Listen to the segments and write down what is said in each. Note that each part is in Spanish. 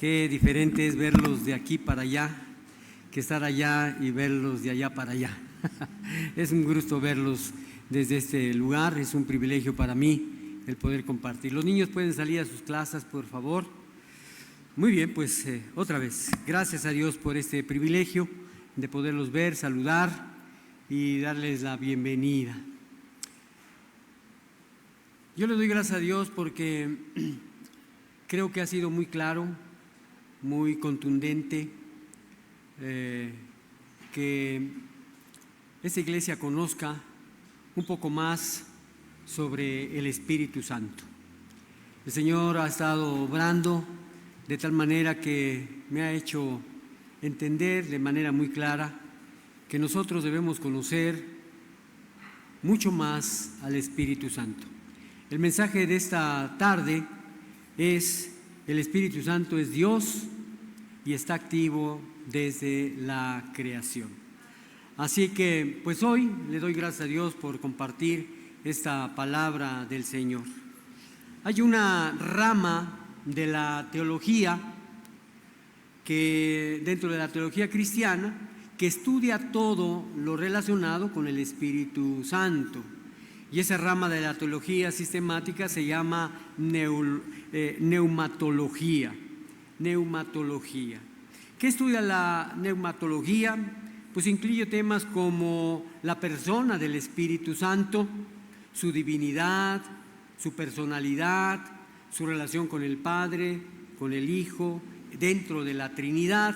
Qué diferente es verlos de aquí para allá que estar allá y verlos de allá para allá. Es un gusto verlos desde este lugar, es un privilegio para mí el poder compartir. Los niños pueden salir a sus clases, por favor. Muy bien, pues otra vez, gracias a Dios por este privilegio de poderlos ver, saludar y darles la bienvenida. Yo le doy gracias a Dios porque creo que ha sido muy claro, muy contundente, que esta iglesia conozca un poco más sobre el Espíritu Santo. El Señor ha estado obrando de tal manera que me ha hecho entender de manera muy clara que nosotros debemos conocer mucho más al Espíritu Santo. El mensaje de esta tarde es: el Espíritu Santo es Dios y está activo desde la creación. Así que pues hoy le doy gracias a Dios por compartir esta palabra del Señor. Hay una rama de la teología que dentro de la teología cristiana que estudia todo lo relacionado con el Espíritu Santo. Y esa rama de la teología sistemática se llama neumatología. Neumatología. ¿Qué estudia la neumatología? Pues incluye temas como la persona del Espíritu Santo, su divinidad, su personalidad, su relación con el Padre, con el Hijo, dentro de la Trinidad.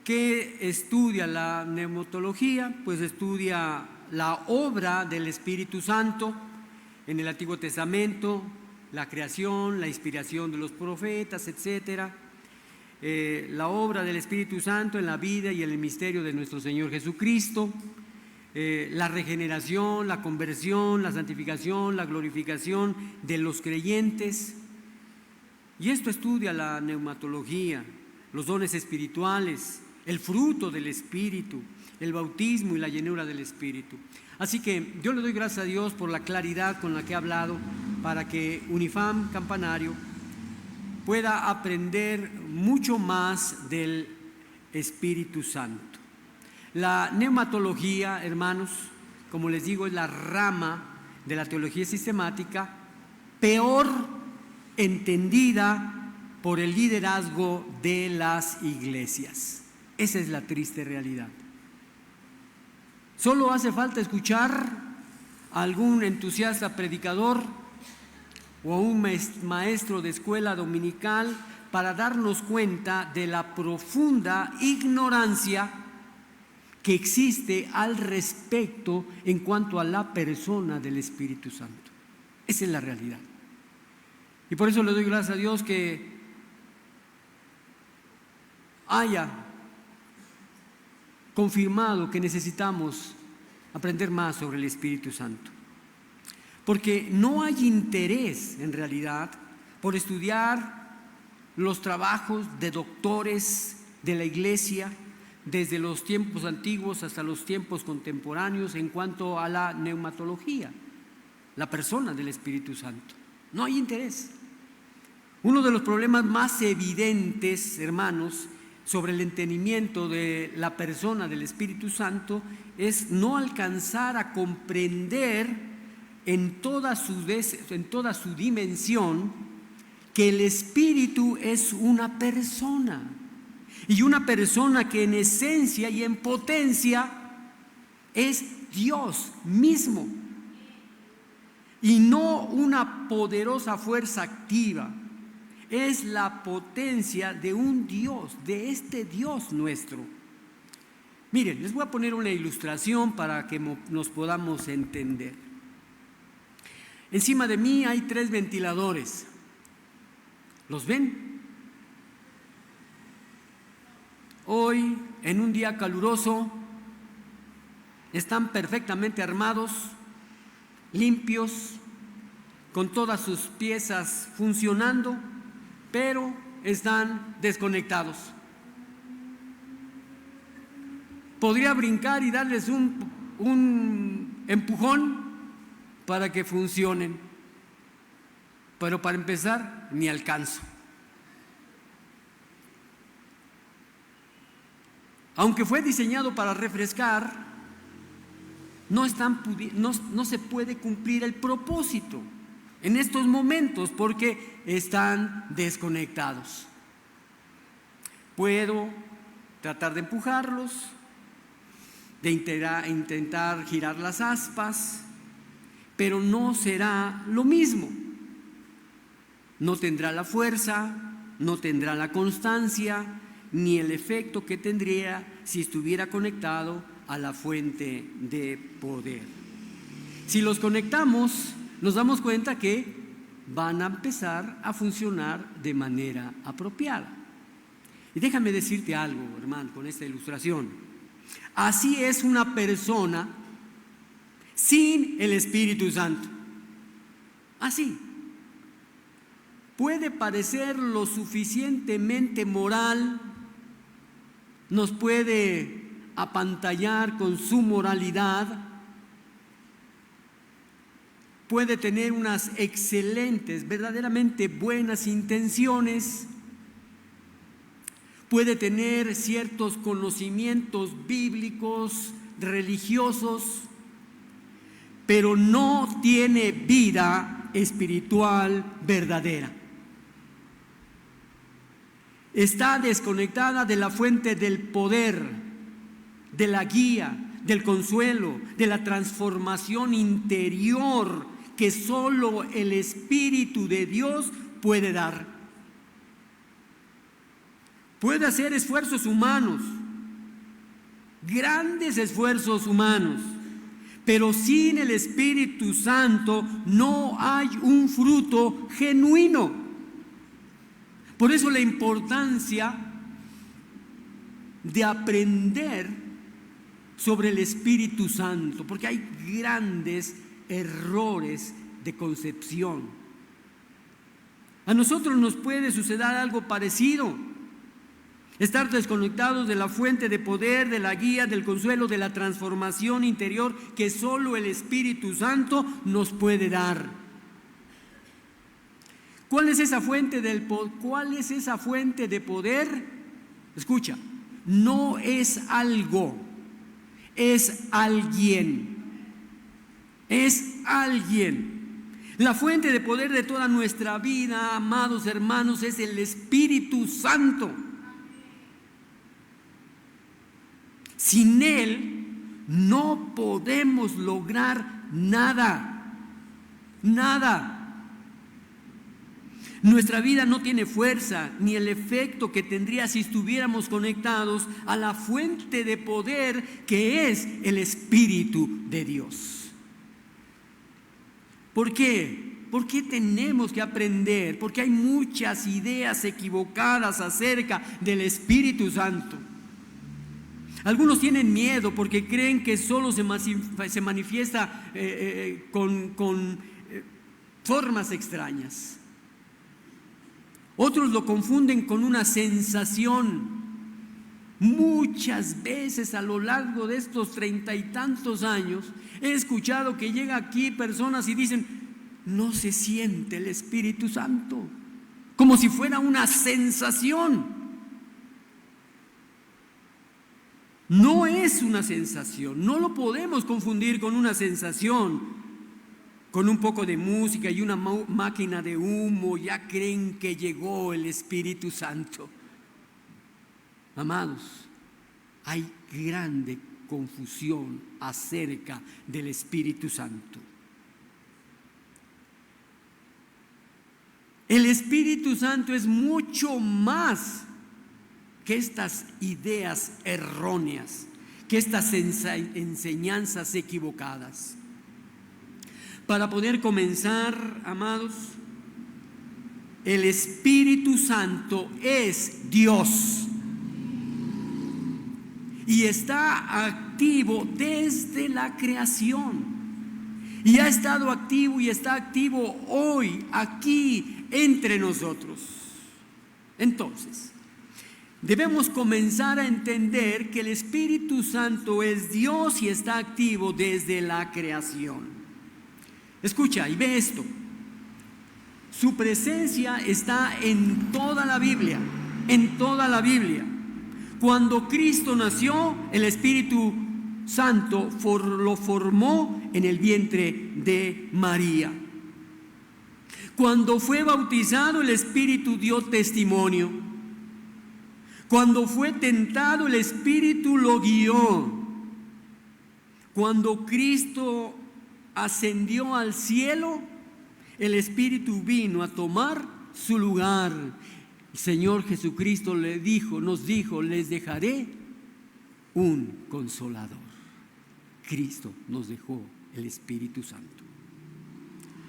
¿Qué estudia la neumatología? Pues estudia la obra del Espíritu Santo en el Antiguo Testamento, la creación, la inspiración de los profetas, etcétera. La obra del Espíritu Santo en la vida y en el misterio de nuestro Señor Jesucristo, la regeneración, la conversión, la santificación, la glorificación de los creyentes. Y esto estudia la neumatología, los dones espirituales, el fruto del Espíritu, el bautismo y la llenura del Espíritu. Así que yo le doy gracias a Dios por la claridad con la que he hablado para que Unifam Campanario pueda aprender mucho más del Espíritu Santo. La neumatología, hermanos, como les digo, es la rama de la teología sistemática peor entendida por el liderazgo de las iglesias. Esa es la triste realidad. Solo hace falta escuchar a algún entusiasta predicador o a un maestro de escuela dominical para darnos cuenta de la profunda ignorancia que existe al respecto en cuanto a la persona del Espíritu Santo. Esa es la realidad. Y por eso le doy gracias a Dios que haya confirmado que necesitamos aprender más sobre el Espíritu Santo. Porque no hay interés en realidad por estudiar los trabajos de doctores de la Iglesia desde los tiempos antiguos hasta los tiempos contemporáneos en cuanto a la neumatología, la persona del Espíritu Santo. No hay interés. Uno de los problemas más evidentes, hermanos, sobre el entendimiento de la persona del Espíritu Santo es no alcanzar a comprender en toda su dimensión que el Espíritu es una persona, y una persona que en esencia y en potencia es Dios mismo y no una poderosa fuerza activa. Es la potencia de un Dios, de este Dios nuestro. Miren, les voy a poner una ilustración para que nos podamos entender. Encima de mí hay 3 ventiladores. ¿Los ven? Hoy, en un día caluroso, están perfectamente armados, limpios, con todas sus piezas funcionando, pero están desconectados. Podría brincar y darles un empujón para que funcionen, pero para empezar ni alcanzo. aunque fue diseñado para refrescar, no se puede cumplir el propósito en estos momentos porque están desconectados. Puedo tratar de empujarlos, de intentar girar las aspas, pero no será lo mismo. No tendrá la fuerza, no tendrá la constancia, ni el efecto que tendría si estuviera conectado a la fuente de poder. Si los conectamos, nos damos cuenta que van a empezar a funcionar de manera apropiada. Y déjame decirte algo, hermano, con esta ilustración. Así es una persona sin el Espíritu Santo. Así. Puede parecer lo suficientemente moral, nos puede apantallar con su moralidad, puede tener unas excelentes, verdaderamente buenas intenciones, puede tener ciertos conocimientos bíblicos, religiosos, pero no tiene vida espiritual verdadera. Está desconectada de la fuente del poder, de la guía, del consuelo, de la transformación interior que solo el Espíritu de Dios puede dar. Puede hacer esfuerzos humanos, grandes esfuerzos humanos, pero sin el Espíritu Santo no hay un fruto genuino. Por eso la importancia de aprender sobre el Espíritu Santo, porque hay grandes errores de concepción. A nosotros nos puede suceder algo parecido. Estar desconectados de la fuente de poder, de la guía, del consuelo, de la transformación interior que solo el Espíritu Santo nos puede dar. ¿Cuál es esa fuente ¿Cuál es esa fuente de poder? Escucha, no es algo, es alguien. Es alguien. La fuente de poder de toda nuestra vida, amados hermanos, es el Espíritu Santo. Sin Él no podemos lograr nada, nada. Nuestra vida no tiene fuerza ni el efecto que tendría si estuviéramos conectados a la fuente de poder que es el Espíritu de Dios. ¿Por qué? ¿Por qué tenemos que aprender? Porque hay muchas ideas equivocadas acerca del Espíritu Santo. Algunos tienen miedo porque creen que solo se manifiesta con formas extrañas. Otros lo confunden con una sensación. Muchas veces a lo largo de estos 30 y tantos años he escuchado que llega aquí personas y dicen: no se siente el Espíritu Santo, como si fuera una sensación. No es una sensación, no lo podemos confundir con una sensación. Con un poco de música y una máquina de humo ya creen que llegó el Espíritu Santo. Amados, hay grande confusión acerca del Espíritu Santo. El Espíritu Santo es mucho más que estas ideas erróneas, que estas enseñanzas equivocadas. Para poder comenzar, amados, el Espíritu Santo es Dios y está activo desde la creación y ha estado activo y está activo hoy aquí entre nosotros. Entonces, debemos comenzar a entender que el Espíritu Santo es Dios y está activo desde la creación. Escucha y ve esto. Su presencia está en toda la Biblia, en toda la Biblia. Cuando Cristo nació, el Espíritu Santo lo formó en el vientre de María. Cuando fue bautizado, el Espíritu dio testimonio. Cuando fue tentado, el Espíritu lo guió. Cuando Cristo ascendió al cielo, el Espíritu vino a tomar su lugar. El Señor Jesucristo nos dijo, les dejaré un consolador. Cristo nos dejó el Espíritu Santo.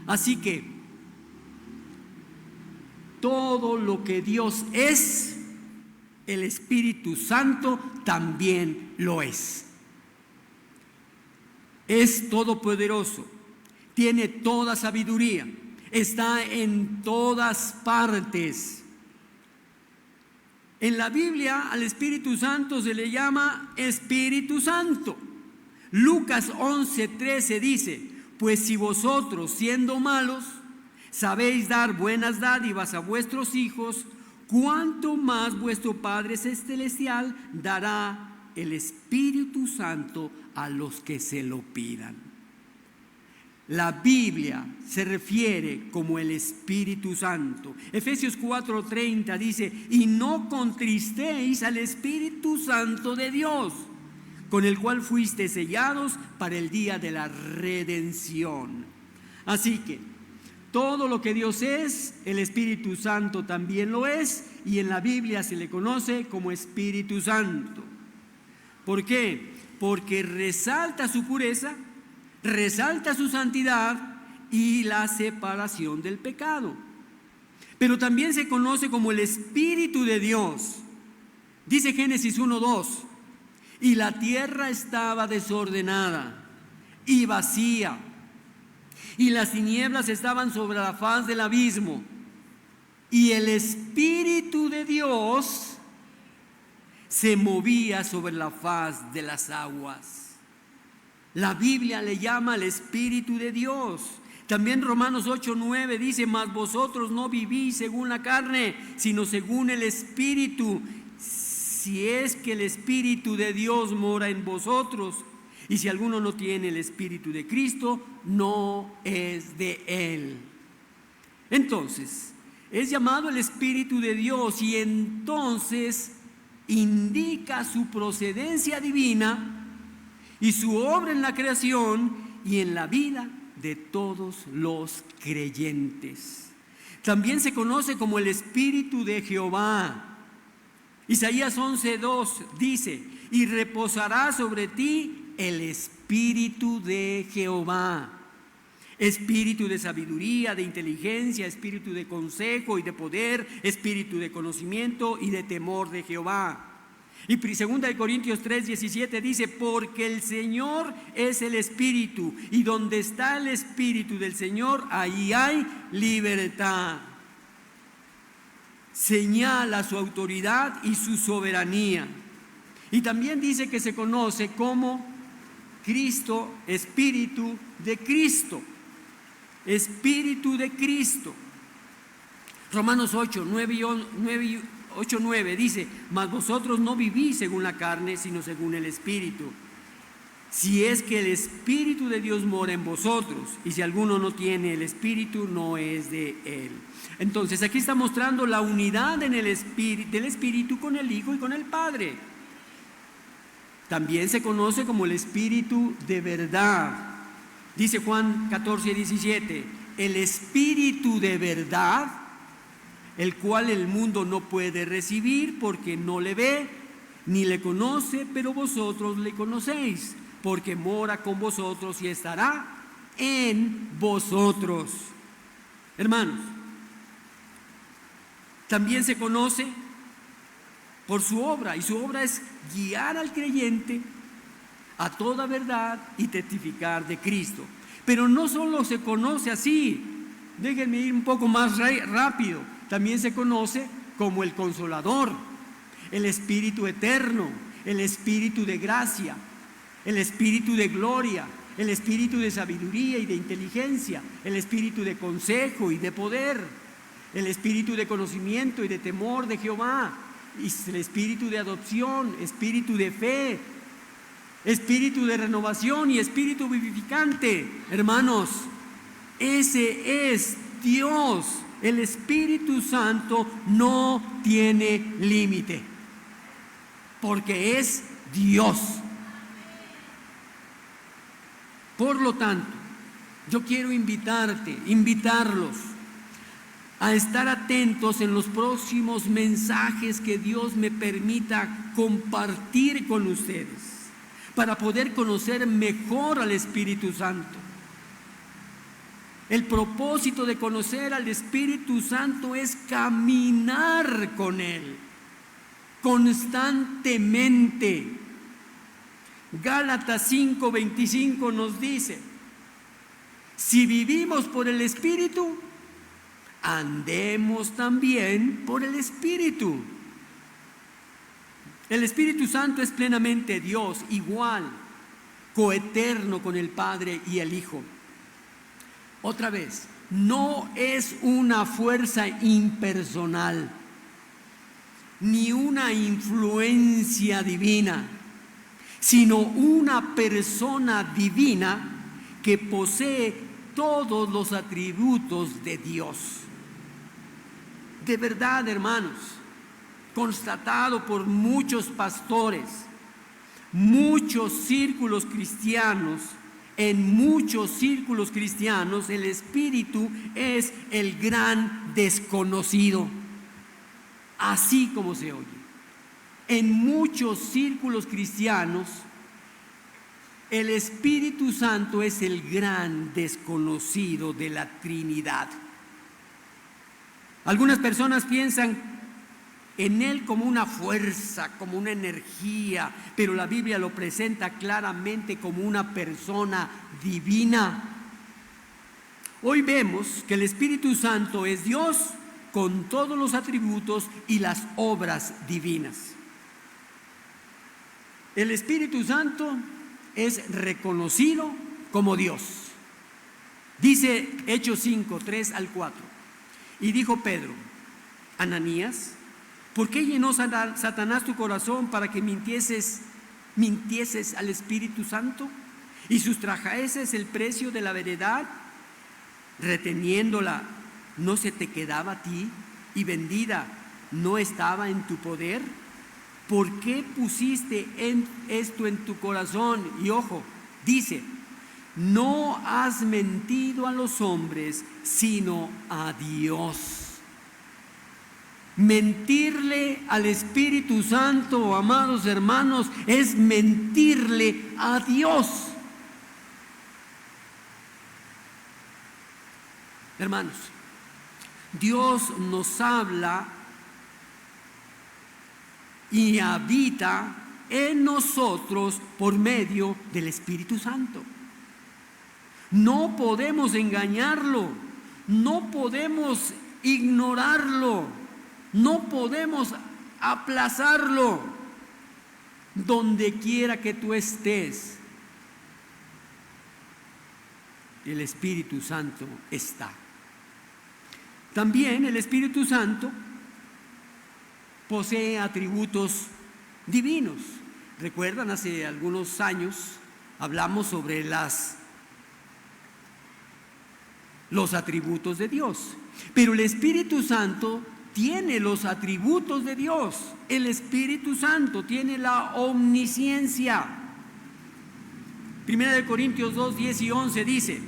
Así que todo lo que Dios es, el Espíritu Santo también lo es. Es todopoderoso, tiene toda sabiduría, está en todas partes. En la Biblia al Espíritu Santo se le llama Espíritu Santo. Lucas 11:13 dice: pues si vosotros, siendo malos, sabéis dar buenas dádivas a vuestros hijos, cuánto más vuestro Padre Celestial dará el Espíritu Santo a los que se lo pidan. La Biblia se refiere como el Espíritu Santo. Efesios 4:30 dice: y no contristéis al Espíritu Santo de Dios, con el cual fuisteis sellados para el día de la redención. Así que todo lo que Dios es, el Espíritu Santo también lo es, y en la Biblia se le conoce como Espíritu Santo. ¿Por qué? Porque resalta su pureza, resalta su santidad y la separación del pecado. Pero también se conoce como el Espíritu de Dios. Dice Génesis 1:2: y la tierra estaba desordenada y vacía, y las tinieblas estaban sobre la faz del abismo, y el Espíritu de Dios se movía sobre la faz de las aguas. La Biblia le llama al Espíritu de Dios. También Romanos 8:9 dice: mas vosotros no vivís según la carne, sino según el Espíritu, si es que el Espíritu de Dios mora en vosotros. Y si alguno no tiene el Espíritu de Cristo, no es de él. Entonces, es llamado el Espíritu de Dios, y entonces indica su procedencia divina y su obra en la creación y en la vida de todos los creyentes. También se conoce como el Espíritu de Jehová. Isaías 11:2 dice: y reposará sobre ti el Espíritu de Jehová, Espíritu de sabiduría, de inteligencia, Espíritu de consejo y de poder, Espíritu de conocimiento y de temor de Jehová. Y 2 Corintios 3:17 dice: porque el Señor es el Espíritu, y donde está el Espíritu del Señor, ahí hay libertad. Señala su autoridad y su soberanía. Y también dice que se conoce como Cristo, Espíritu de Cristo. Espíritu de Cristo. Romanos 8:9 dice: mas vosotros no vivís según la carne, sino según el Espíritu, si es que el Espíritu de Dios mora en vosotros, y si alguno no tiene el Espíritu, no es de él. Entonces aquí está mostrando la unidad en el Espíritu, del Espíritu con el Hijo y con el Padre. También se conoce como el Espíritu de verdad. Dice Juan 14:17: el Espíritu de verdad, el cual el mundo no puede recibir porque no le ve ni le conoce, pero vosotros le conocéis, porque mora con vosotros y estará en vosotros. Hermanos, también se conoce por su obra, y su obra es guiar al creyente a toda verdad y testificar de Cristo. Pero no solo se conoce así, déjenme ir un poco más rápido. También se conoce como el Consolador, el Espíritu eterno, el Espíritu de gracia, el Espíritu de gloria, el Espíritu de sabiduría y de inteligencia, el Espíritu de consejo y de poder, el Espíritu de conocimiento y de temor de Jehová. es el espíritu de adopción, espíritu de fe, espíritu de renovación y espíritu vivificante. Hermanos, ese es Dios. El Espíritu Santo no tiene límite, porque es Dios. Por lo tanto, yo quiero invitarlos a estar atentos en los próximos mensajes que Dios me permita compartir con ustedes, para poder conocer mejor al Espíritu Santo. El propósito de conocer al Espíritu Santo es caminar con Él constantemente. Gálatas 5:25 nos dice: si vivimos por el Espíritu, andemos también por el Espíritu. El Espíritu Santo es plenamente Dios, igual, coeterno con el Padre y el Hijo. Otra vez, no es una fuerza impersonal, ni una influencia divina, sino una persona divina que posee todos los atributos de Dios. De verdad, hermanos, constatado por muchos pastores, muchos círculos cristianos, en muchos círculos cristianos el Espíritu es el gran desconocido, así como se oye. En muchos círculos cristianos el Espíritu Santo es el gran desconocido de la Trinidad. Algunas personas piensan en Él como una fuerza, como una energía, pero la Biblia lo presenta claramente como una persona divina. Hoy vemos que el Espíritu Santo es Dios con todos los atributos y las obras divinas. El Espíritu Santo es reconocido como Dios. Dice Hechos 5, 3 al 4. Y dijo Pedro: Ananías, ¿por qué llenó Satanás tu corazón para que mintieses al Espíritu Santo y sustrajeses el precio de la veredad? Reteniéndola, ¿no se te quedaba a ti? Y vendida, ¿no estaba en tu poder? ¿Por qué pusiste esto en tu corazón? Y ojo, dice: no has mentido a los hombres, sino a Dios. Mentirle al Espíritu Santo, amados hermanos, es mentirle a Dios. Hermanos, Dios nos habla y habita en nosotros por medio del Espíritu Santo. No podemos engañarlo, no podemos ignorarlo, no podemos aplazarlo. Donde quiera que tú estés, el Espíritu Santo está. También el Espíritu Santo posee atributos divinos. ¿Recuerdan? Hace algunos años hablamos sobre los atributos de Dios. Pero el Espíritu Santo tiene los atributos de Dios. El Espíritu Santo tiene la omnisciencia. 1 Corintios 2, 10 y 11 dice: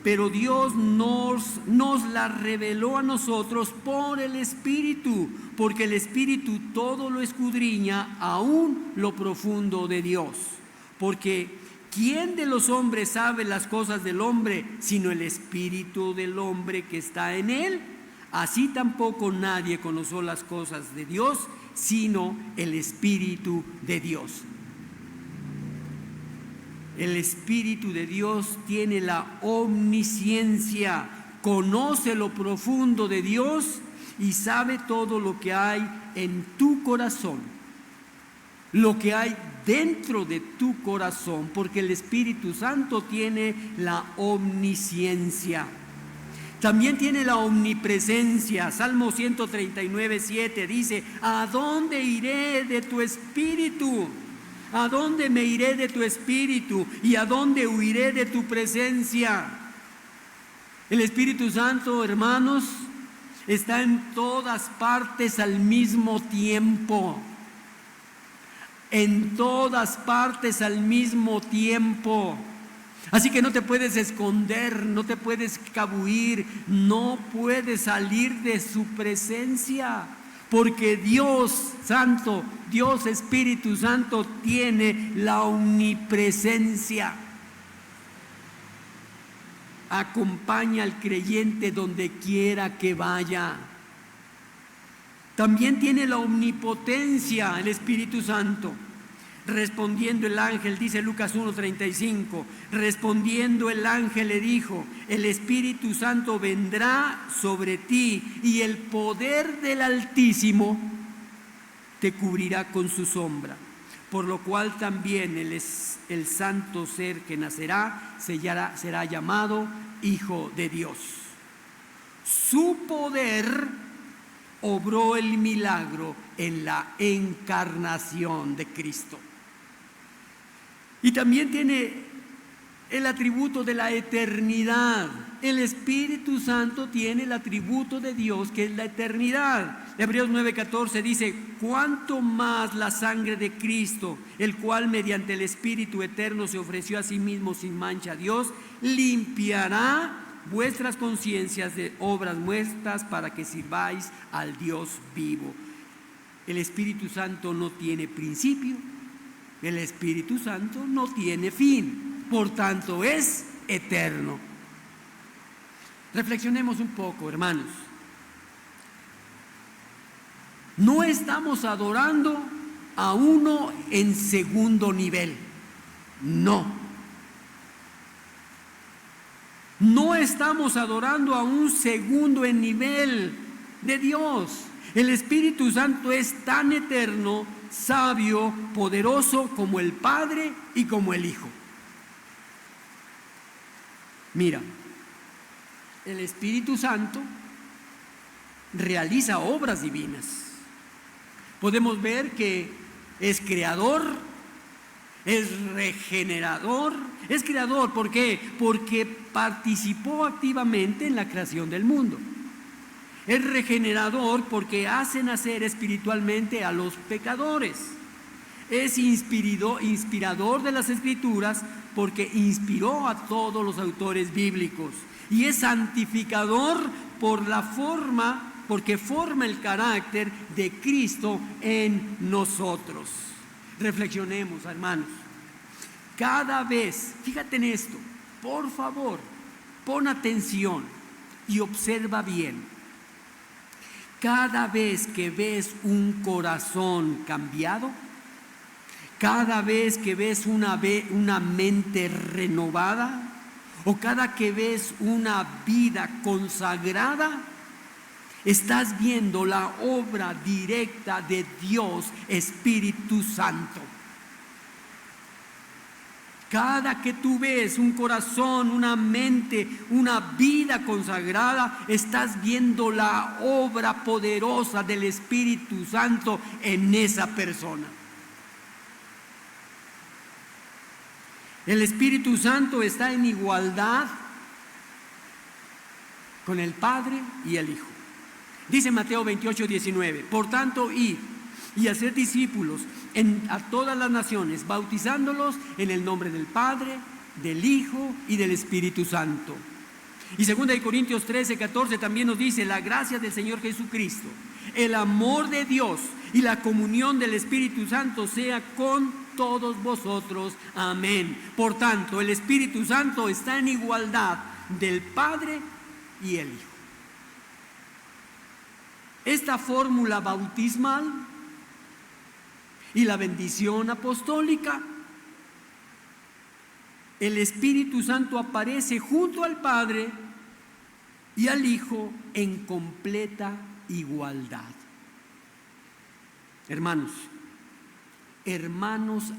pero Dios nos la reveló a nosotros por el Espíritu, porque el Espíritu todo lo escudriña, aún lo profundo de Dios. Porque ¿quién de los hombres sabe las cosas del hombre, sino el Espíritu del hombre que está en él? Así tampoco nadie conoció las cosas de Dios, sino el Espíritu de Dios. El Espíritu de Dios tiene la omnisciencia, conoce lo profundo de Dios y sabe todo lo que hay en tu corazón, lo que hay dentro de tu corazón, porque el Espíritu Santo tiene la omnisciencia. También tiene la omnipresencia. Salmo 139:7 dice: ¿a dónde iré de tu espíritu? ¿A dónde me iré de tu espíritu? ¿Y a dónde huiré de tu presencia? El Espíritu Santo, hermanos, está en todas partes al mismo tiempo. En todas partes al mismo tiempo. Así que no te puedes esconder, no te puedes escabuir, no puedes salir de su presencia, porque Dios Santo, Dios Espíritu Santo tiene la omnipresencia. Acompaña al creyente donde quiera que vaya. También tiene la omnipotencia el Espíritu Santo. Respondiendo el ángel, dice Lucas 1:35, respondiendo el ángel le dijo: el Espíritu Santo vendrá sobre ti y el poder del Altísimo te cubrirá con su sombra, por lo cual también el santo ser que nacerá será llamado Hijo de Dios. Su poder obró el milagro en la encarnación de Cristo. Y también tiene el atributo de la eternidad. El Espíritu Santo tiene el atributo de Dios, que es la eternidad. Hebreos 9:14 dice: cuánto más la sangre de Cristo, el cual mediante el Espíritu eterno se ofreció a sí mismo sin mancha a Dios, limpiará vuestras conciencias de obras muertas para que sirváis al Dios vivo. El Espíritu Santo no tiene principio, el Espíritu Santo no tiene fin, por tanto es eterno. Reflexionemos un poco, hermanos. No estamos adorando a uno en segundo nivel, no. No estamos adorando a un segundo en nivel de Dios. El Espíritu Santo es tan eterno, sabio, poderoso como el Padre y como el Hijo. Mira, el Espíritu Santo realiza obras divinas. Podemos ver que es creador, es regenerador, es creador. ¿Por qué? Porque participó activamente en la creación del mundo. Es regenerador porque hace nacer espiritualmente a los pecadores. Es inspirador de las Escrituras porque inspiró a todos los autores bíblicos. Y es santificador porque forma el carácter de Cristo en nosotros. Reflexionemos, hermanos. Cada vez, fíjate en esto, por favor, pon atención y observa bien. Cada vez que ves un corazón cambiado, cada vez que ves una mente renovada, o cada que ves una vida consagrada, estás viendo la obra directa de Dios Espíritu Santo. Cada que tú ves un corazón, una mente, una vida consagrada, estás viendo la obra poderosa del Espíritu Santo en esa persona. El Espíritu Santo está en igualdad con el Padre y el Hijo. Dice Mateo 28:19, por tanto, id y hacer discípulos a todas las naciones, bautizándolos en el nombre del Padre, del Hijo y del Espíritu Santo. Y 2 Corintios 13:14 también nos dice: la gracia del Señor Jesucristo, el amor de Dios y la comunión del Espíritu Santo sea con todos vosotros. Amén. Por tanto, el Espíritu Santo está en igualdad del Padre y el Hijo. Esta fórmula bautismal y la bendición apostólica, el Espíritu Santo aparece junto al Padre y al Hijo en completa igualdad. Hermanos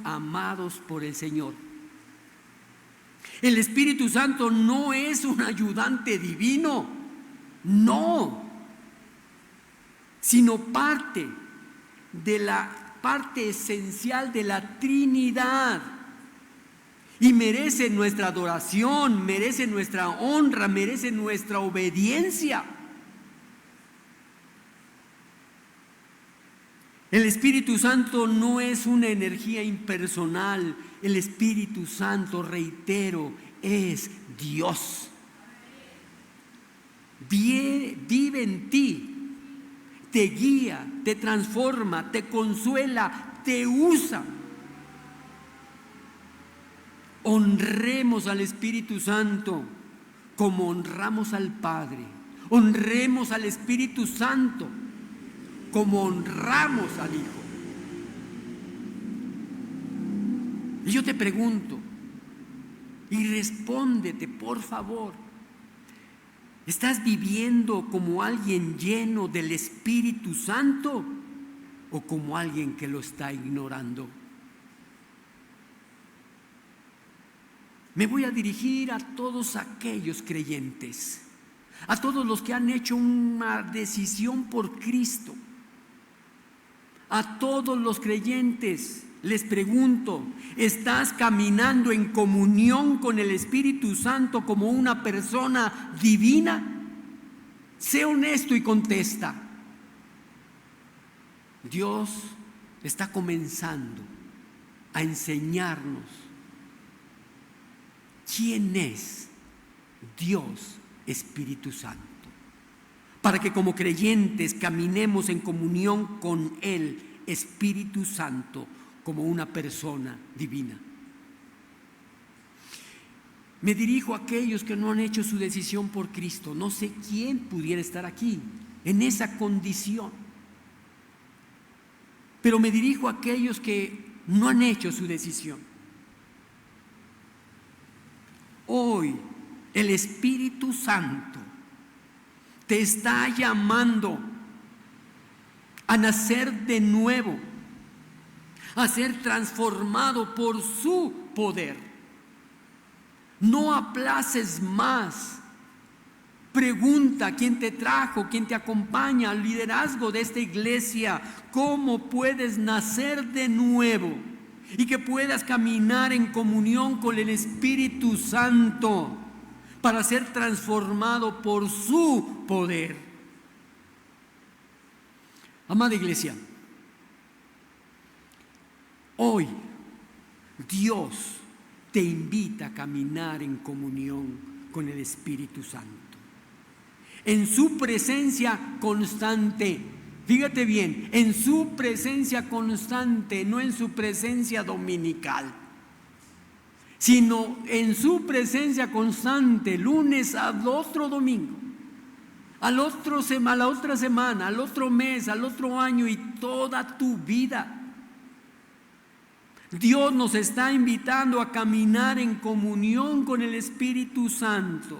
amados por el Señor, el Espíritu Santo no es un ayudante divino, No, sino parte esencial de la Trinidad. Y merece nuestra adoración, merece nuestra honra, merece nuestra obediencia. El Espíritu Santo no es una energía impersonal. El Espíritu Santo, reitero, es Dios. Vive en ti, te guía, te transforma, te consuela, te usa. Honremos al Espíritu Santo como honramos al Padre. Honremos al Espíritu Santo como honramos al Hijo. Y yo te pregunto, y respóndete, por favor, ¿estás viviendo como alguien lleno del Espíritu Santo o como alguien que lo está ignorando? Me voy a dirigir a todos aquellos creyentes, a todos los que han hecho una decisión por Cristo. A todos los creyentes les pregunto, ¿estás caminando en comunión con el Espíritu Santo como una persona divina? Sé honesto y contesta. Dios está comenzando a enseñarnos quién es Dios Espíritu Santo, para que como creyentes caminemos en comunión con el Espíritu Santo como una persona divina. Me dirijo a aquellos que no han hecho su decisión por Cristo. No sé quién pudiera estar aquí en esa condición, pero me dirijo a aquellos que no han hecho su decisión. Hoy el Espíritu Santo te está llamando a nacer de nuevo, a ser transformado por su poder. No aplaces más. Pregunta quién te trajo, quién te acompaña al liderazgo de esta iglesia, cómo puedes nacer de nuevo y que puedas caminar en comunión con el Espíritu Santo para ser transformado por su poder. Amada iglesia, hoy Dios te invita a caminar en comunión con el Espíritu Santo, en su presencia constante. Fíjate bien, en su presencia constante, no en su presencia dominical, sino en su presencia constante, lunes al otro domingo, a la otra semana, al otro mes, al otro año y toda tu vida. Dios nos está invitando a caminar en comunión con el Espíritu Santo.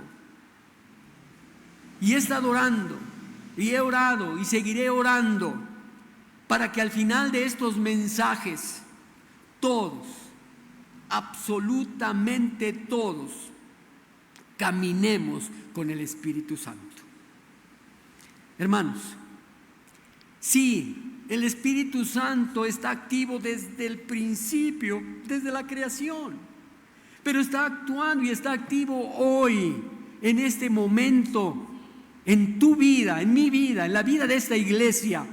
Y he estado orando, y he orado, y seguiré orando, para que al final de estos mensajes, todos, absolutamente todos, caminemos con el Espíritu Santo. Hermanos, sí, el Espíritu Santo está activo desde el principio, desde la creación, pero está actuando y está activo hoy, en este momento, en tu vida, en mi vida, en la vida de esta iglesia.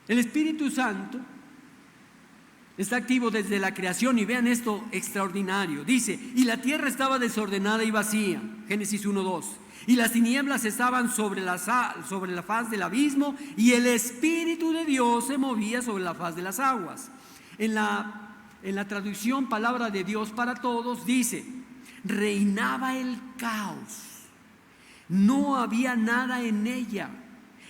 El Espíritu Santo está activo desde la creación, y vean esto extraordinario. Dice, y la tierra estaba desordenada y vacía, Génesis 1:2, y las tinieblas estaban sobre la faz del abismo, y el Espíritu de Dios se movía sobre la faz de las aguas. En la traducción Palabra de Dios para Todos dice, reinaba el caos, no había nada en ella.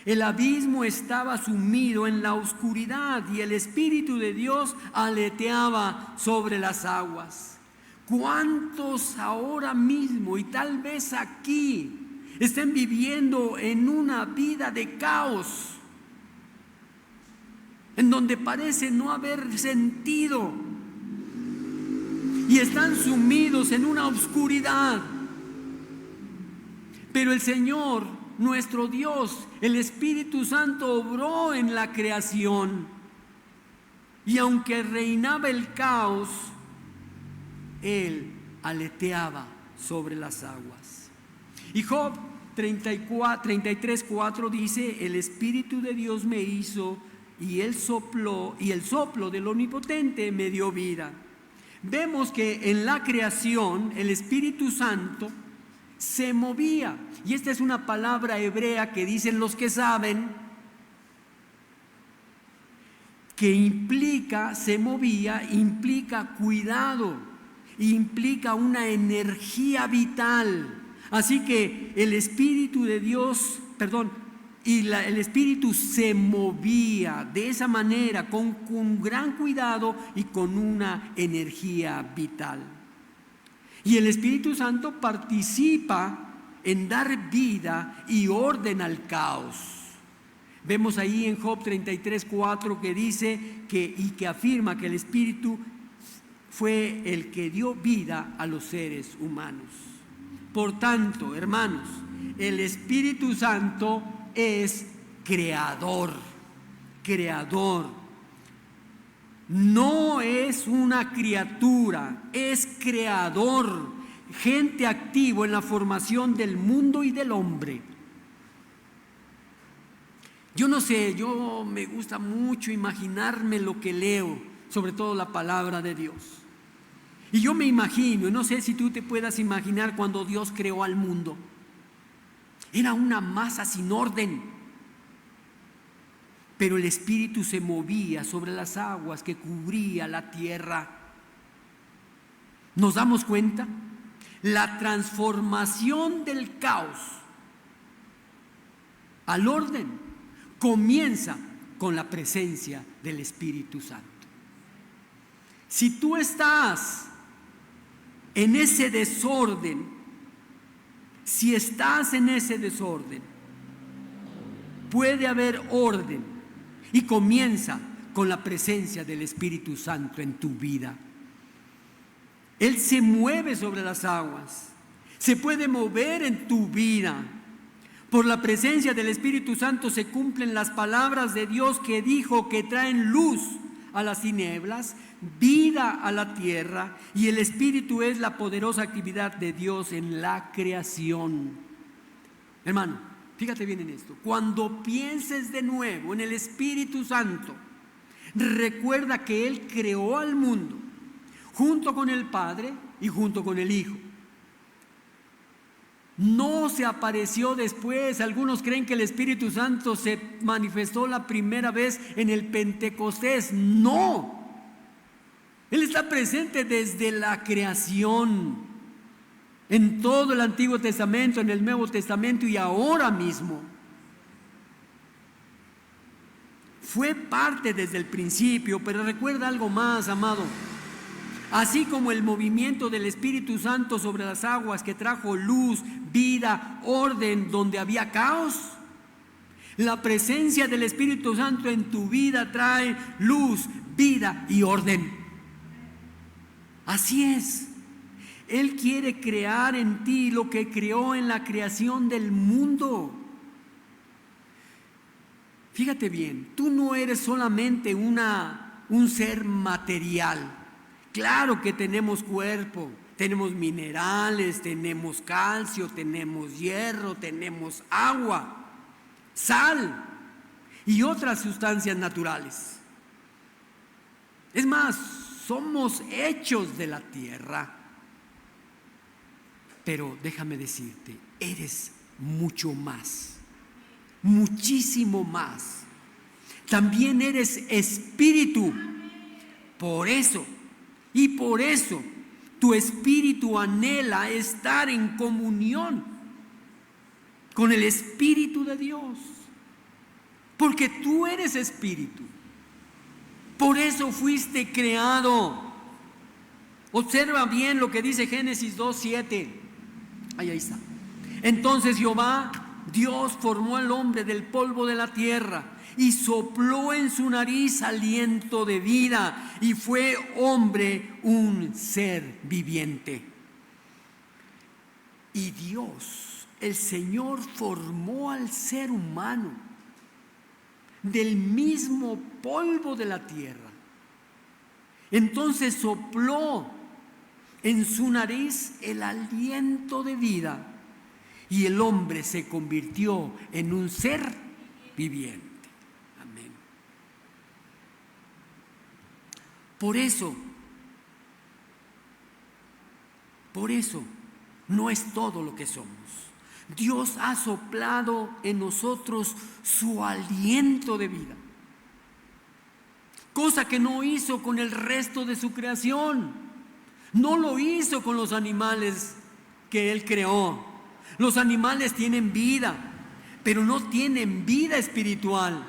El abismo estaba sumido en la oscuridad y el Espíritu de Dios aleteaba sobre las aguas. ¿Cuántos ahora mismo y tal vez aquí estén viviendo en una vida de caos, en donde parece no haber sentido y están sumidos en una oscuridad? Pero el Señor, nuestro Dios, el Espíritu Santo obró en la creación. Y aunque reinaba el caos, Él aleteaba sobre las aguas. Y Job 33:4 dice: el Espíritu de Dios me hizo y el soplo del Omnipotente me dio vida. Vemos que en la creación el Espíritu Santo se movía. Y esta es una palabra hebrea que dicen los que saben, que implica, se movía, implica cuidado, implica una energía vital. Así que el Espíritu de Dios, el Espíritu se movía de esa manera, con gran cuidado y con una energía vital. Y el Espíritu Santo participa en dar vida y orden al caos. Vemos ahí en Job 33:4 que dice que afirma que el Espíritu fue el que dio vida a los seres humanos. Por tanto, hermanos, el Espíritu Santo es creador. No es una criatura, es creador, gente activo en la formación del mundo y del hombre. Yo no sé, yo me gusta mucho imaginarme lo que leo, sobre todo la palabra de Dios. Y yo me imagino, no sé si tú te puedas imaginar cuando Dios creó al mundo. Era una masa sin orden. Pero el Espíritu se movía sobre las aguas que cubría la tierra. ¿Nos damos cuenta? La transformación del caos al orden comienza con la presencia del Espíritu Santo. Si tú estás en ese desorden, puede haber orden. Y comienza con la presencia del Espíritu Santo en tu vida. Él se mueve sobre las aguas, se puede mover en tu vida. Por la presencia del Espíritu Santo se cumplen las palabras de Dios que dijo que traen luz a las tinieblas, vida a la tierra, y el Espíritu es la poderosa actividad de Dios en la creación. Hermano, fíjate bien en esto. Cuando pienses de nuevo en el Espíritu Santo, recuerda que Él creó al mundo junto con el Padre y junto con el Hijo. No se apareció después. Algunos creen que el Espíritu Santo se manifestó la primera vez en el Pentecostés. No. Él está presente desde la creación. En todo el Antiguo Testamento, en el Nuevo Testamento y ahora mismo. Fue parte desde el principio, pero recuerda algo más, amado. Así como el movimiento del Espíritu Santo sobre las aguas que trajo luz, vida, orden donde había caos, la presencia del Espíritu Santo en tu vida trae luz, vida y orden. Así es. Él quiere crear en ti lo que creó en la creación del mundo. Fíjate bien, tú no eres solamente un ser material. Claro que tenemos cuerpo, tenemos minerales, tenemos calcio, tenemos hierro, tenemos agua, sal y otras sustancias naturales. Es más, somos hechos de la tierra. Pero déjame decirte, eres mucho más, muchísimo más. También eres espíritu. Por eso, tu espíritu anhela estar en comunión con el Espíritu de Dios. Porque tú eres espíritu. Por eso fuiste creado. Observa bien lo que dice Génesis 2:7. Ahí está. Entonces Jehová, Dios, formó al hombre del polvo de la tierra y sopló en su nariz aliento de vida, y fue hombre un ser viviente. Y Dios el Señor formó al ser humano del mismo polvo de la tierra. Entonces sopló en su nariz el aliento de vida y el hombre se convirtió en un ser viviente. Amén. Por eso, no es todo lo que somos. Dios ha soplado en nosotros su aliento de vida, cosa que no hizo con el resto de su creación. No lo hizo con los animales que Él creó. Los animales tienen vida, pero no tienen vida espiritual.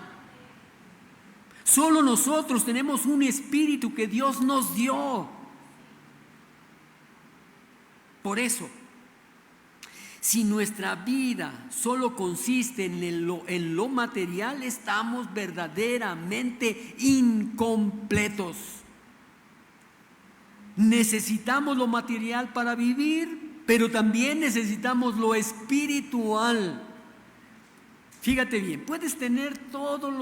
Solo nosotros tenemos un espíritu que Dios nos dio. Por eso, si nuestra vida solo consiste en lo material, estamos verdaderamente incompletos. Necesitamos lo material para vivir, pero también necesitamos lo espiritual. Fíjate bien, puedes tener todas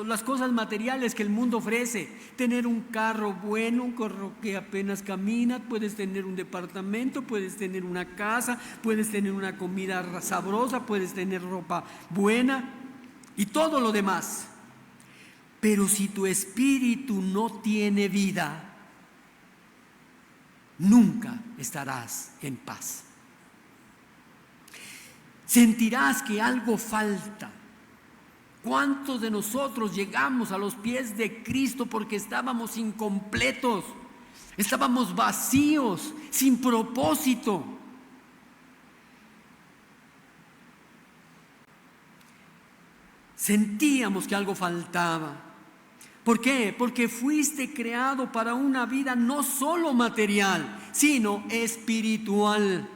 las cosas materiales que el mundo ofrece. Tener un carro bueno, un carro que apenas camina, puedes tener un departamento, puedes tener una casa, puedes tener una comida sabrosa, puedes tener ropa buena y todo lo demás. Pero si tu espíritu no tiene vida, nunca estarás en paz. Sentirás que algo falta. ¿Cuántos de nosotros llegamos a los pies de Cristo porque estábamos incompletos? Estábamos vacíos, sin propósito. Sentíamos que algo faltaba. ¿Por qué? Porque fuiste creado para una vida no solo material, sino espiritual.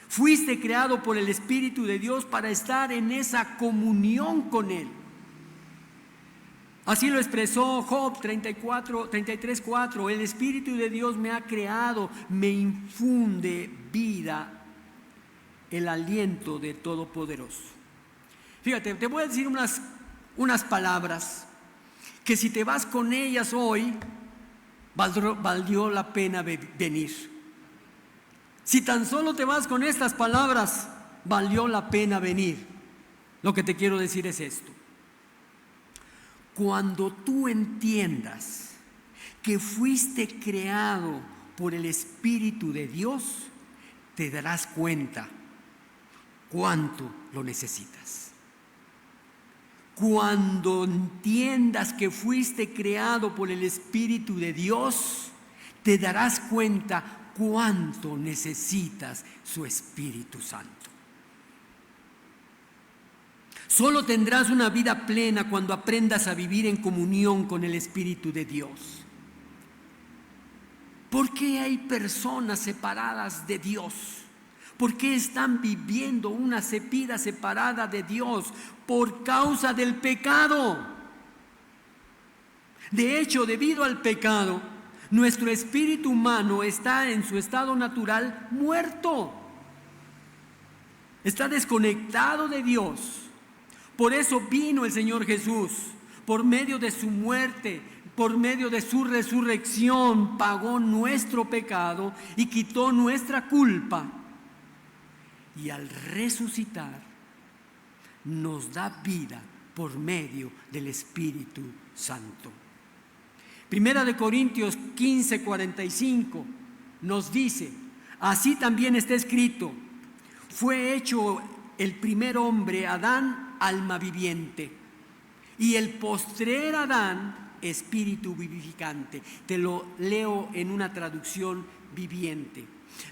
Fuiste creado por el Espíritu de Dios para estar en esa comunión con Él. Así lo expresó Job 33:4. El Espíritu de Dios me ha creado, me infunde vida, el aliento de Todopoderoso. Fíjate, te voy a decir unas palabras que si te vas con ellas hoy, valió la pena venir. Si tan solo te vas con estas palabras, valió la pena venir. Lo que te quiero decir es esto. Cuando tú entiendas que fuiste creado por el Espíritu de Dios, te darás cuenta cuánto lo necesitas. Cuando entiendas que fuiste creado por el Espíritu de Dios, te darás cuenta cuánto necesitas su Espíritu Santo. Solo tendrás una vida plena cuando aprendas a vivir en comunión con el Espíritu de Dios. ¿Por qué hay personas separadas de Dios? ¿Por qué están viviendo una vida separada de Dios? Por causa del pecado. De hecho, debido al pecado, nuestro espíritu humano está en su estado natural muerto. Está desconectado de Dios. Por eso vino el Señor Jesús. Por medio de su muerte, por medio de su resurrección, pagó nuestro pecado y quitó nuestra culpa. Y al resucitar, nos da vida por medio del Espíritu Santo. Primera de Corintios 15:45 nos dice: así también está escrito, fue hecho el primer hombre, Adán, alma viviente, y el postrer Adán, espíritu vivificante. Te lo leo en una traducción viviente.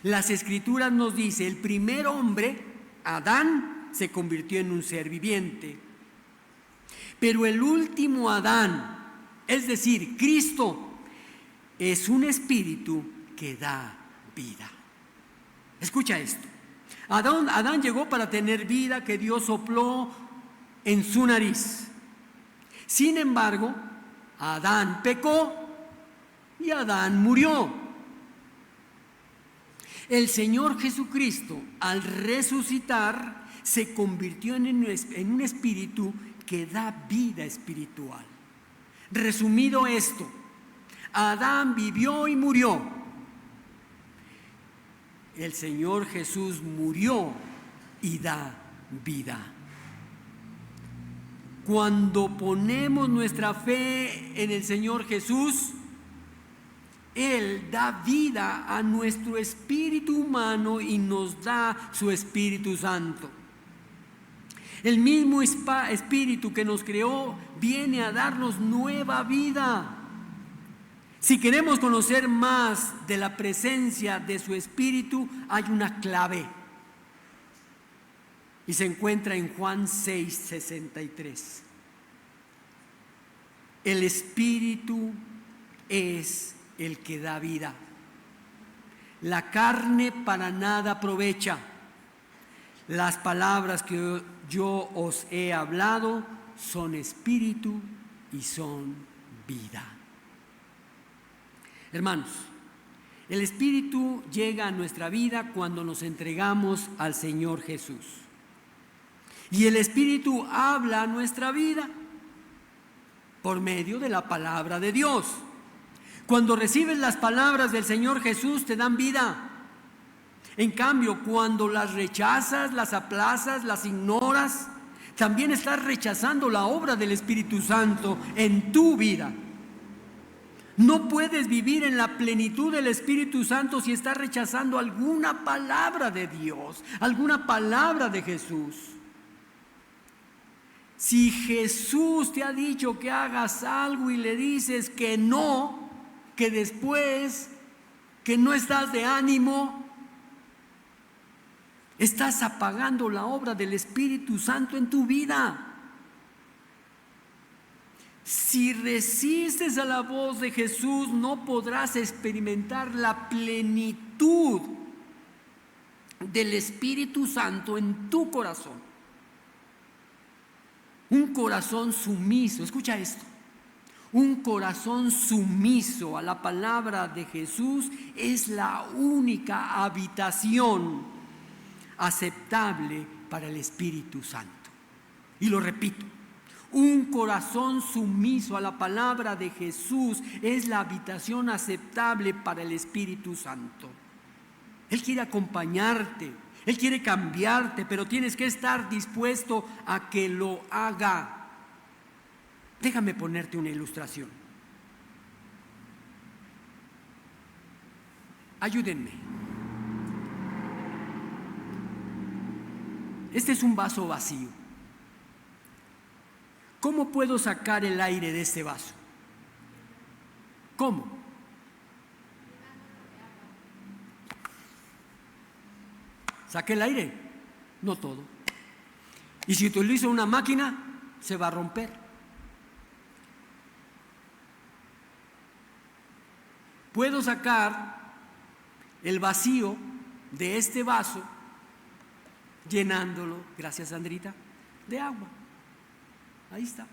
Las Escrituras nos dice: el primer hombre, Adán, se convirtió en un ser viviente, pero el último Adán, es decir, Cristo, es un espíritu que da vida. Escucha esto. Adán llegó para tener vida que Dios sopló en su nariz. Sin embargo, Adán pecó y Adán murió. El Señor Jesucristo, al resucitar, se convirtió en un espíritu que da vida espiritual. Resumido esto, Adán vivió y murió. El Señor Jesús murió y da vida. Cuando ponemos nuestra fe en el Señor Jesús, Él da vida a nuestro espíritu humano y nos da su Espíritu Santo. El mismo Espíritu que nos creó viene a darnos nueva vida. Si queremos conocer más de la presencia de su Espíritu, hay una clave. Y se encuentra en Juan 6:63. El Espíritu es el que da vida. La carne para nada aprovecha. Las palabras que yo os he hablado son espíritu y son vida. Hermanos, el Espíritu llega a nuestra vida cuando nos entregamos al Señor Jesús. Y el Espíritu habla a nuestra vida por medio de la palabra de Dios. Cuando recibes las palabras del Señor Jesús, te dan vida. En cambio, cuando las rechazas, las aplazas, las ignoras, también estás rechazando la obra del Espíritu Santo en tu vida. No puedes vivir en la plenitud del Espíritu Santo si estás rechazando alguna palabra de Dios, alguna palabra de Jesús. Si Jesús te ha dicho que hagas algo y le dices que no, que después, que no estás de ánimo, estás apagando la obra del Espíritu Santo en tu vida. Si resistes a la voz de Jesús, no podrás experimentar la plenitud del Espíritu Santo en tu corazón. Un corazón sumiso, escucha esto. Un corazón sumiso a la palabra de Jesús es la única habitación aceptable para el Espíritu Santo. Y lo repito, un corazón sumiso a la palabra de Jesús es la habitación aceptable para el Espíritu Santo. Él quiere acompañarte, Él quiere cambiarte, pero tienes que estar dispuesto a que lo haga. Déjame ponerte una ilustración. Ayúdenme. Este es un vaso vacío. ¿Cómo puedo sacar el aire de este vaso? ¿Cómo? ¿Saque el aire? No todo. Y si utilizo una máquina, se va a romper. Puedo sacar el vacío de este vaso llenándolo, gracias Sandrita, de agua. Ahí está.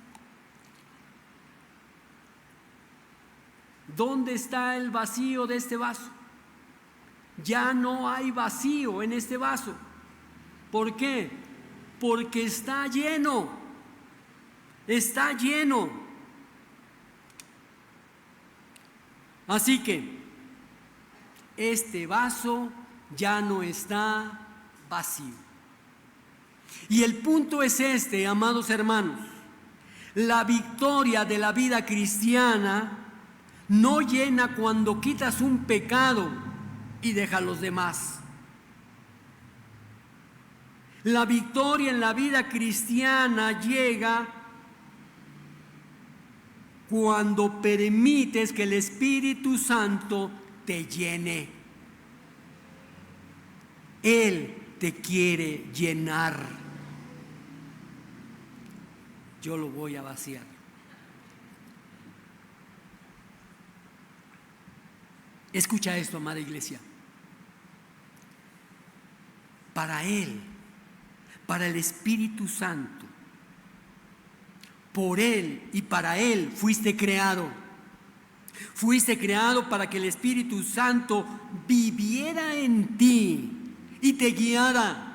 ¿Dónde está el vacío de este vaso? Ya no hay vacío en este vaso. ¿Por qué? Porque está lleno. Está lleno. Así que este vaso ya no está vacío. Y el punto es este, amados hermanos. La victoria de la vida cristiana no llena cuando quitas un pecado y dejas a los demás. La victoria en la vida cristiana llega cuando permites que el Espíritu Santo te llene. Él te quiere llenar. Yo lo voy a vaciar. Escucha esto, amada iglesia. Para Él, para el Espíritu Santo, por Él y para Él fuiste creado. Fuiste creado para que el Espíritu Santo viviera en ti y te guiara.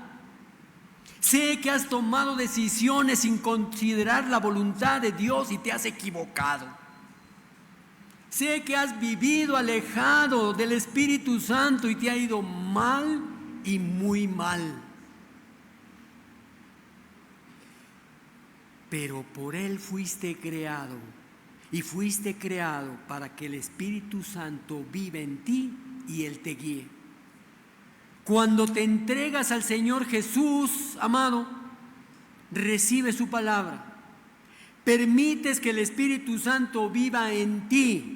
Sé que has tomado decisiones sin considerar la voluntad de Dios y te has equivocado. Sé que has vivido alejado del Espíritu Santo y te ha ido mal y muy mal. Pero por Él fuiste creado y fuiste creado para que el Espíritu Santo viva en ti y Él te guíe. Cuando te entregas al Señor Jesús, amado, recibe su palabra. Permites que el Espíritu Santo viva en ti.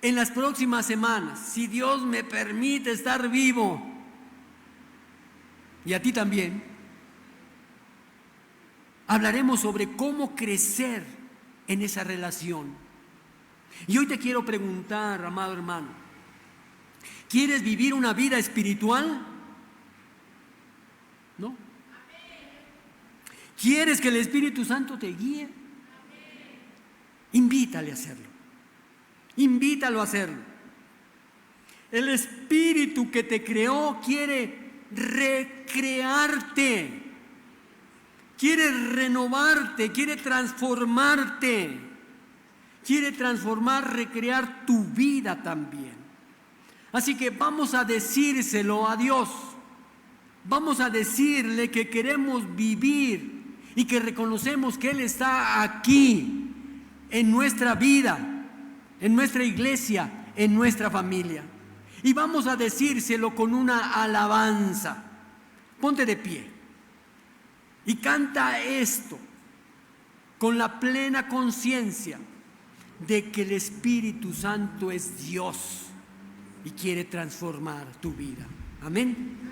En las próximas semanas, si Dios me permite estar vivo, y a ti también, hablaremos sobre cómo crecer en esa relación. Y hoy te quiero preguntar, amado hermano, ¿quieres vivir una vida espiritual? ¿No? ¿Quieres que el Espíritu Santo te guíe? Invítale a hacerlo. Invítalo a hacerlo. El Espíritu que te creó quiere recrearte, quiere renovarte, quiere transformarte, recrear tu vida también. Así que vamos a decírselo a Dios. Vamos a decirle que queremos vivir y que reconocemos que Él está aquí en nuestra vida, en nuestra iglesia, en nuestra familia. Y vamos a decírselo con una alabanza. Ponte de pie y canta esto con la plena conciencia de que el Espíritu Santo es Dios y quiere transformar tu vida. Amén.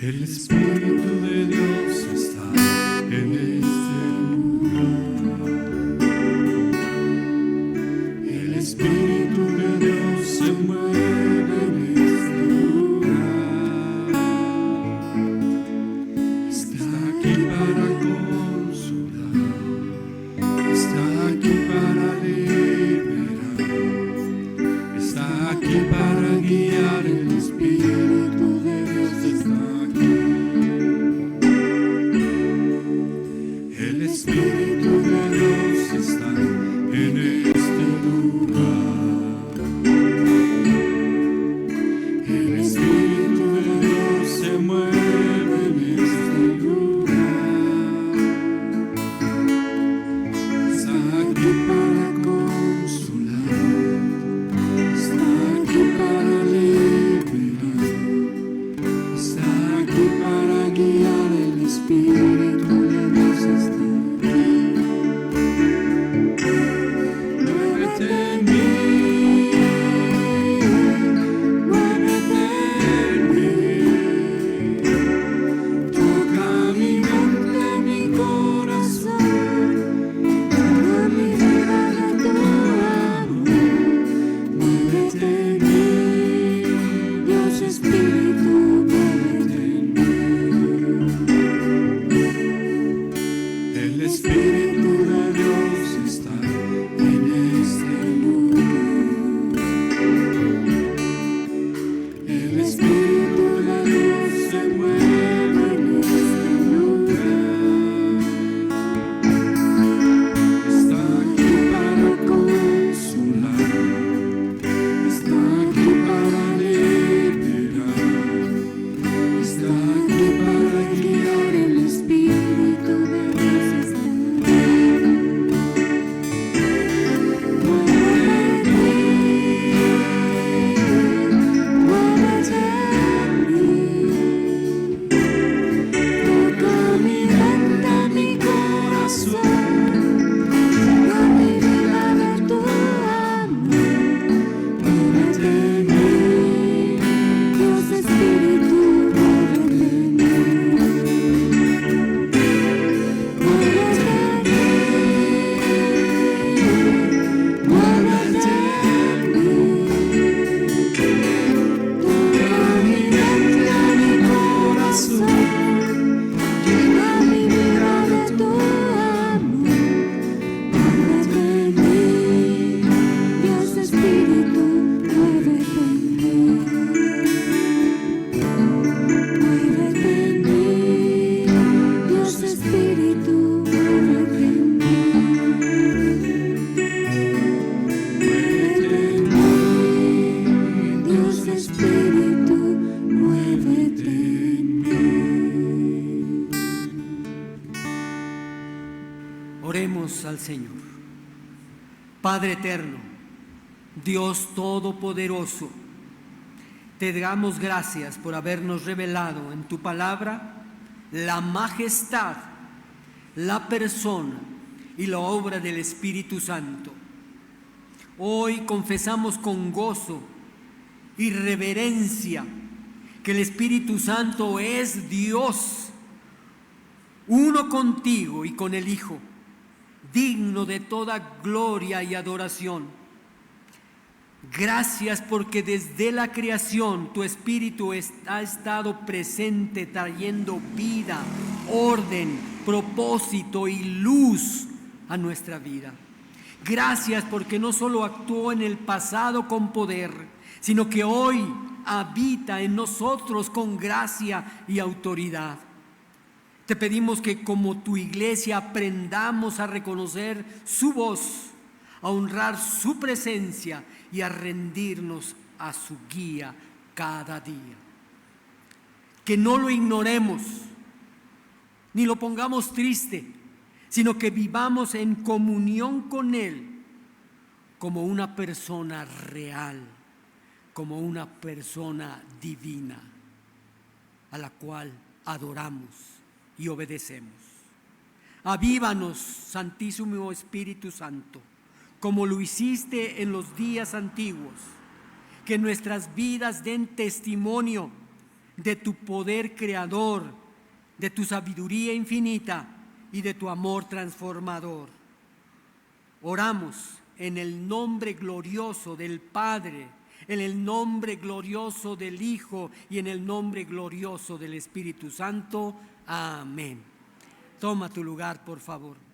El Espíritu de Dios está en este lugar. El Espíritu de Dios se mueve en este lugar. Está aquí para consolar, está aquí para liberar, está aquí para guiar. El Espíritu de Dios está aquí. El Espíritu de Dios está en este lugar. El Espíritu de Dios se mueve en este lugar. Está aquí para consolar, está aquí para liberar, está aquí para guiar. El Espíritu de Dios está aquí. Muévete en mí, muévete en mí. Toca mi mente, mi corazón, toda mi vida de tu amor. Muévete en mí, Dios Espíritu, muévete en mí. El Espíritu de Dios está en este lugar. El Espíritu de Dios se mueve en este lugar. Está aquí para consolar, está aquí para liberar, está aquí para guiar. El Espíritu de Dios está aquí. Oremos al Señor. Padre eterno, Dios todopoderoso, te damos gracias por habernos revelado en tu palabra la majestad, la persona y la obra del Espíritu Santo. Hoy confesamos con gozo y reverencia que el Espíritu Santo es Dios, uno contigo y con el Hijo, digno de toda gloria y adoración. Gracias porque desde la creación tu Espíritu ha estado presente trayendo vida, orden, propósito y luz a nuestra vida. Gracias porque no solo actuó en el pasado con poder, sino que hoy habita en nosotros con gracia y autoridad. Te pedimos que como tu iglesia aprendamos a reconocer su voz, a honrar su presencia y a rendirnos a su guía cada día. Que no lo ignoremos, ni lo pongamos triste, sino que vivamos en comunión con Él como una persona real, como una persona divina, a la cual adoramos y obedecemos. Avívanos, Santísimo Espíritu Santo, como lo hiciste en los días antiguos, que nuestras vidas den testimonio de tu poder creador, de tu sabiduría infinita y de tu amor transformador. Oramos en el nombre glorioso del Padre, en el nombre glorioso del Hijo y en el nombre glorioso del Espíritu Santo. Amén. Toma tu lugar, por favor.